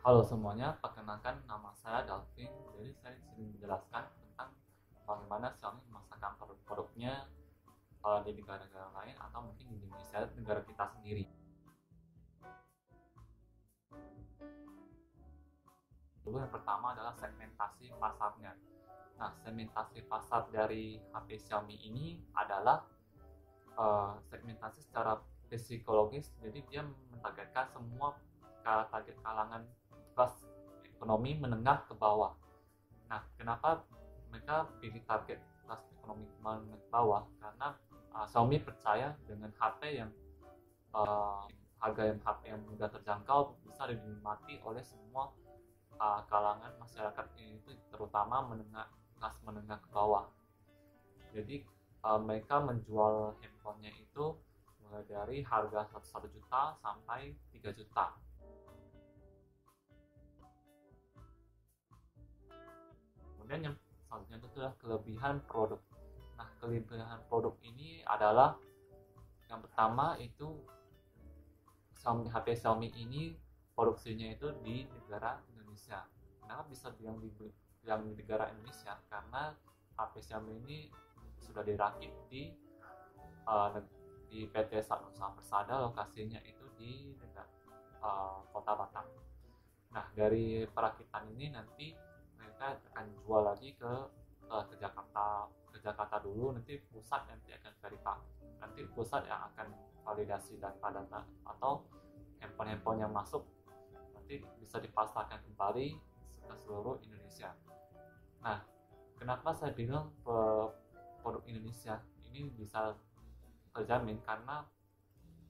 Halo semuanya, perkenalkan nama saya Dalvin. Jadi saya sering menjelaskan tentang bagaimana Xiaomi memasarkan produk-produknya di negara-negara lain atau mungkin di Indonesia, negara kita sendiri. Dulu yang pertama adalah segmentasi pasarnya. Nah, segmentasi pasar dari HP Xiaomi ini adalah segmentasi secara psikologis. Jadi dia mentargetkan semua target kalangan kelas ekonomi menengah ke bawah. Nah, kenapa mereka pilih target kelas ekonomi menengah ke bawah? Karena Xiaomi percaya dengan HP yang uh, HP yang mudah terjangkau bisa dinikmati oleh semua kalangan masyarakat, itu terutama kelas menengah ke bawah. Jadi mereka menjual handphonenya itu mulai dari harga 1 juta sampai 3 juta. Kemudian yang selanjutnya itu adalah kelebihan produk. Nah, kelebihan produk ini adalah yang pertama itu HP Xiaomi ini produksinya itu di negara Indonesia. Kenapa bisa yang di negara Indonesia? Karena HP Xiaomi ini sudah dirakit di PT Sanusa Persada, lokasinya itu di Kota Batam. Nah, dari perakitan ini nanti mereka akan jual lagi ke Jakarta dulu, nanti pusat nanti akan verify, nanti pusat yang akan validasi data-data atau handphone-handphone yang masuk nanti bisa dipasarkan kembali ke seluruh Indonesia. Nah, kenapa saya bilang produk Indonesia ini bisa terjamin? Karena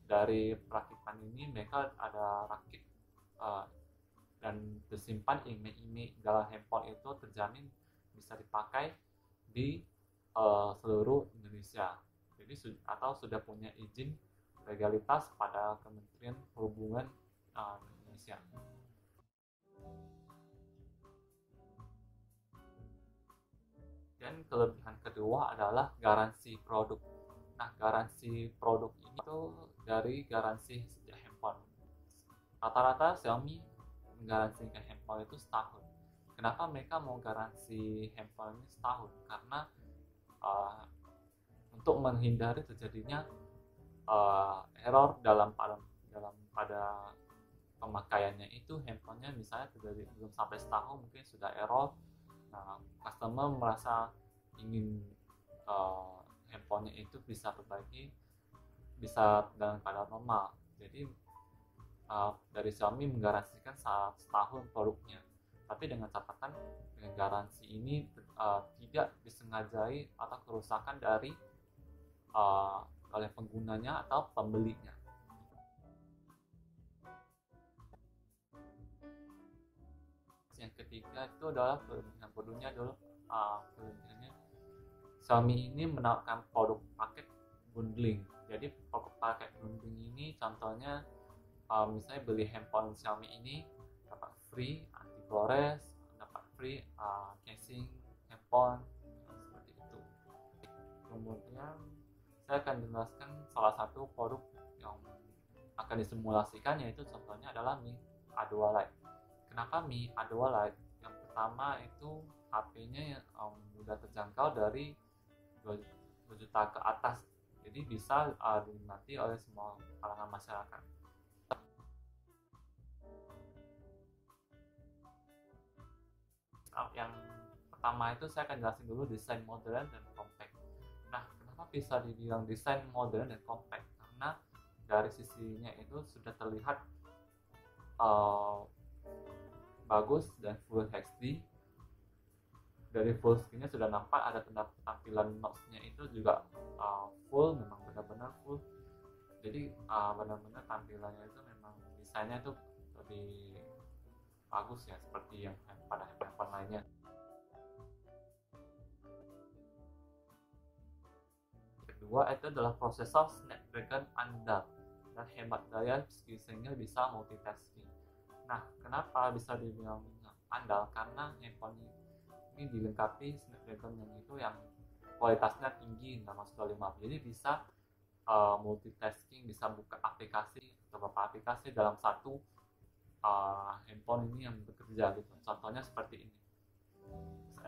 dari perakitan ini mereka ada rakit uh, dan tersimpan email-email dalam handphone itu terjamin bisa dipakai di seluruh Indonesia. Jadi atau sudah punya izin legalitas pada Kementerian Perhubungan Indonesia. Dan kelebihan kedua adalah garansi produk. Nah, garansi produk ini tuh dari garansi setiap handphone. Rata-rata Xiaomi menggaransikan handphone itu setahun. Kenapa mereka mau garansi handphone ini setahun? Karena uh, untuk menghindari terjadinya error pada pemakaiannya itu, handphonenya misalnya terjadi belum sampai setahun mungkin sudah error. Nah, customer merasa ingin handphonenya itu bisa perbaiki, bisa dalam keadaan normal. Jadi dari Xiaomi menggaransikan setahun produknya. Tapi dengan catatan, dengan garansi ini tidak disengajai atau kerusakan dari oleh penggunanya atau pembelinya. Yang ketiga itu adalah kelebihan produknya dulu. Kelebihannya Xiaomi ini menawarkan produk paket bundling. Jadi produk paket bundling ini contohnya misalnya beli handphone Xiaomi ini dapat free anti gores, dapat free casing handphone, seperti itu. Kemudian saya akan jelaskan salah satu produk yang akan disimulasikan, yaitu contohnya adalah Mi A2 Lite. Kenapa Mi A2 Lite? Yang pertama itu HP-nya mudah terjangkau dari 2 juta ke atas, jadi bisa dinikmati oleh semua kalangan masyarakat. Yang pertama itu saya akan jelasin dulu desain modern dan compact. Nah, kenapa bisa dibilang desain modern dan compact? Karena dari sisinya itu sudah terlihat uh, bagus dan full HD. Dari full screen-nya sudah nampak ada tampilan notes-nya itu juga full, memang benar-benar full. Jadi benar-benar tampilannya itu memang desainnya itu lebih bagus ya, seperti yang pada handphone lainnya. Kedua itu adalah prosesor Snapdragon andal dan hemat daya sehingga bisa multitasking. Nah, kenapa bisa dibilang andal? Karena handphone ini dilengkapi Snapdragon yang kualitasnya tinggi, termasuk 5. Jadi bisa multitasking, bisa buka aplikasi beberapa aplikasi dalam satu handphone ini yang bekerja gitu. Contohnya seperti ini.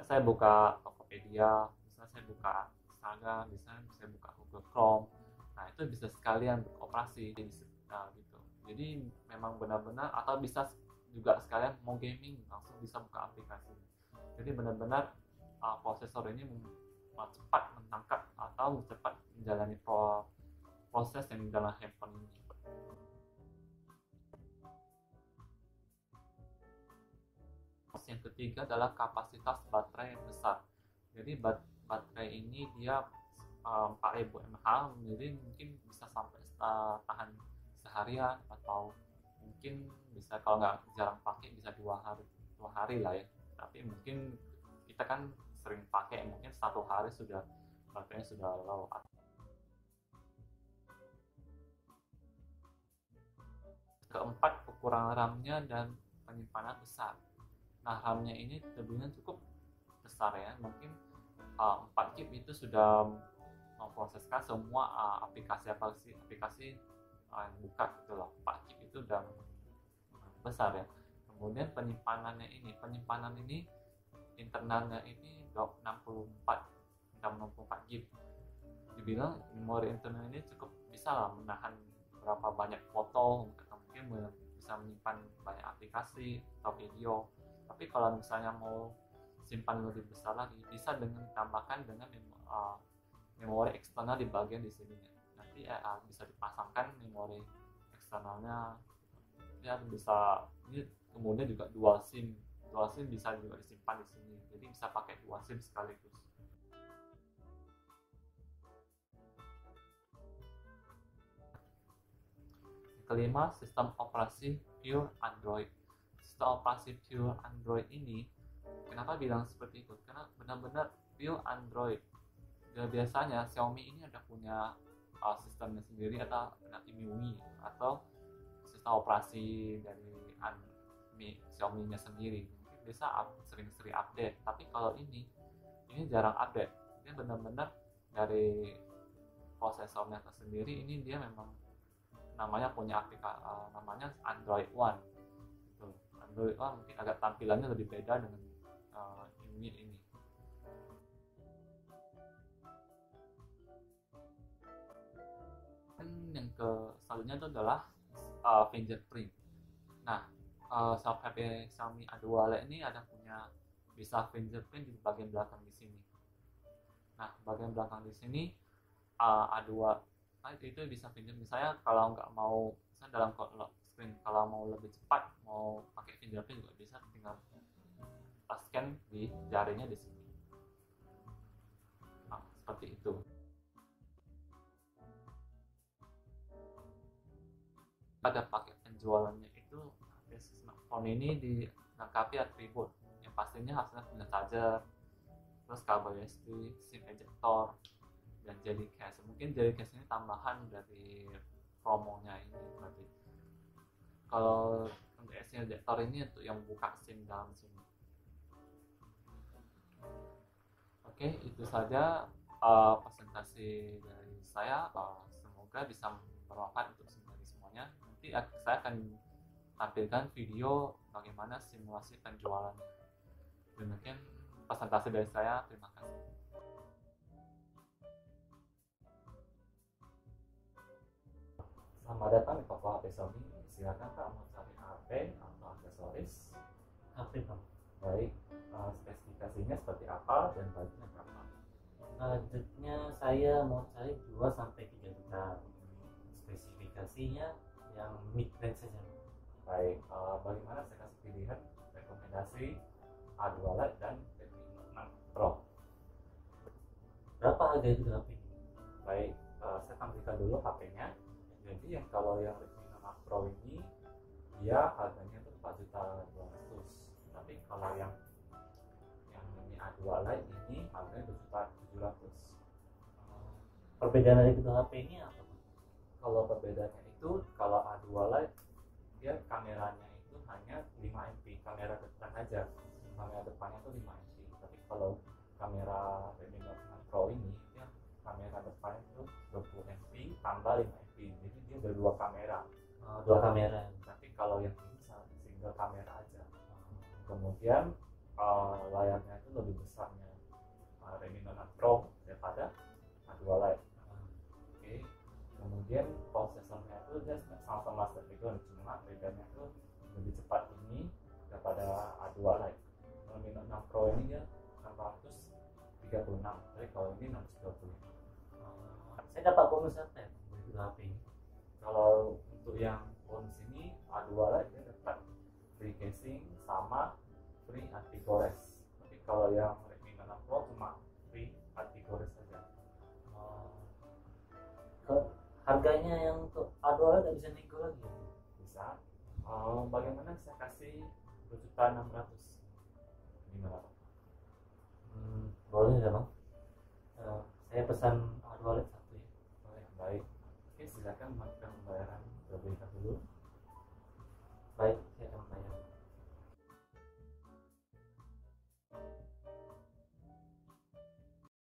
Saya buka Tokopedia, misalnya saya buka Instagram, misalnya saya buka Google Chrome. Nah, itu bisa sekalian beroperasi gitu. Jadi memang benar-benar, atau bisa juga sekalian mau gaming langsung bisa buka aplikasi. Jadi benar-benar prosesor ini cepat menangkap atau cepat menjalani proses yang di dalam handphone ini. Yang ketiga adalah kapasitas baterai yang besar. Jadi baterai ini dia 4000 mAh, jadi mungkin bisa sampai tahan seharian, atau mungkin bisa, kalau nggak jarang pakai, bisa 2 hari lah ya. Tapi mungkin kita kan sering pakai, mungkin 1 hari sudah baterainya sudah low. Keempat, kekurangan RAM-nya dan penyimpanan besar. Nah, RAM-nya ini terbilang cukup besar ya, mungkin 4 GB itu sudah memproseskan semua aplikasi yang buka gitu loh. 4 GB itu udah besar ya. Kemudian penyimpanan ini internalnya ini 64 GB. Dibilang memori internal ini cukup bisa lah menahan berapa banyak foto, atau mungkin bisa menyimpan banyak aplikasi atau video. Tapi kalau misalnya mau simpan lebih besar lagi, bisa dengan tambahkan dengan memori eksternal di bagian di sini. Nanti bisa dipasangkan memori eksternalnya, ya bisa. Ini kemudian juga dual SIM bisa juga disimpan di sini. Jadi bisa pakai 2 SIM sekaligus. Kelima, sistem operasi pure Android. Sistem operasi pure Android ini, kenapa bilang seperti itu? Karena benar-benar pure Android. Dan biasanya Xiaomi ini ada punya sistemnya sendiri, atau MIUI, atau sistem operasi dari Xiaomi-nya sendiri. Mungkin bisa sering-sering update. Tapi kalau ini jarang update. Dia benar-benar dari prosesornya sendiri. Ini dia memang namanya punya aplikasi, namanya Android One. Android One mungkin agak tampilannya lebih beda dengan ini. Dan yang selanjutnya itu adalah fingerprint. Nah, HP Xiaomi A2 Lite ini ada punya bisa fingerprint di bagian belakang di sini. Nah, bagian belakang di sini A2 itu bisa fingerprint. Misalnya kalau nggak mau, misalnya dalam screen, kalau mau lebih cepat, mau pakai fingerprint juga bisa, tinggal scan di jarinya di sini. Nah, seperti itu. Pada paket penjualannya itu, smartphone ini dilengkapi atribut yang pastinya hasilnya punya charger, terus kabel USB, SIM ejector, dan jadi case. Mungkin jadi case ini tambahan dari promonya ini. Berarti kalau untuk SIM ejector ini untuk yang buka SIM dalam sini. Oke, itu saja presentasi dari saya. Semoga bisa bermanfaat untuk semuanya. Nanti saya akan tampilkan video bagaimana simulasi penjualan. Demikian presentasi dari saya. Terima kasih. Selamat datang di toko HP Xiaomi. Silakan Pak, mau cari HP atau aksesoris? HP Pak. Baik, spesifikasinya seperti apa dan budgetnya berapa? Budgetnya saya mau cari 2-3 juta. Spesifikasinya yang mid range saja. Baik, bagaimana saya kasih pilihan rekomendasi A2 Lite dan Redmi Note 6 Pro. Berapa harga itu HP ini? Baik, saya tampilkan dulu HP-nya. Jadi yang kalau yang Redmi Note 6 Pro ini dia harganya itu 4.200.000. Tapi kalau yang ini A2 Lite ini harganya 2.700.000. Perbedaan dari kedua HP ini apa? Kalau perbedaannya itu, kalau A2 Lite dia kameranya itu hanya 5 MP, kamera depan aja. Kamera depannya itu 5 MP. Tapi kalau kamera Redmi Note 6 Pro ini dia kamera depannya itu 20 MP tambah 5 MP. Jadi dia berdua kamera. Dua kamera. Tapi kalau yang ini Kemudian layarnya itu lebih besarnya Redmi Note 6 Pro daripada A2 Lite. Oke. Kemudian prosesornya itu dia sama-sama Snapdragon, cuma bedanya itu lebih cepat ini daripada A2 Lite. Redmi Note 6 Pro ini dia 636, tapi kalau ini 620. Saya dapat bonus apa ya begitu HP ini? Kalau untuk yang bonus ini A2 Lite dia dapat free casing sama free anti gores. Tapi kalau yang Redmi Note 6 Pro cuma free anti gores saja. Harganya yang untuk A2 nggak bisa nego lagi ya? Bisa. Bagaimana saya kasih 2.600.000 gimana Pak? Boleh ya bang. Saya pesan A2 satu ya. Baik. Oke, silakan melakukan pembayaran terlebih dahulu.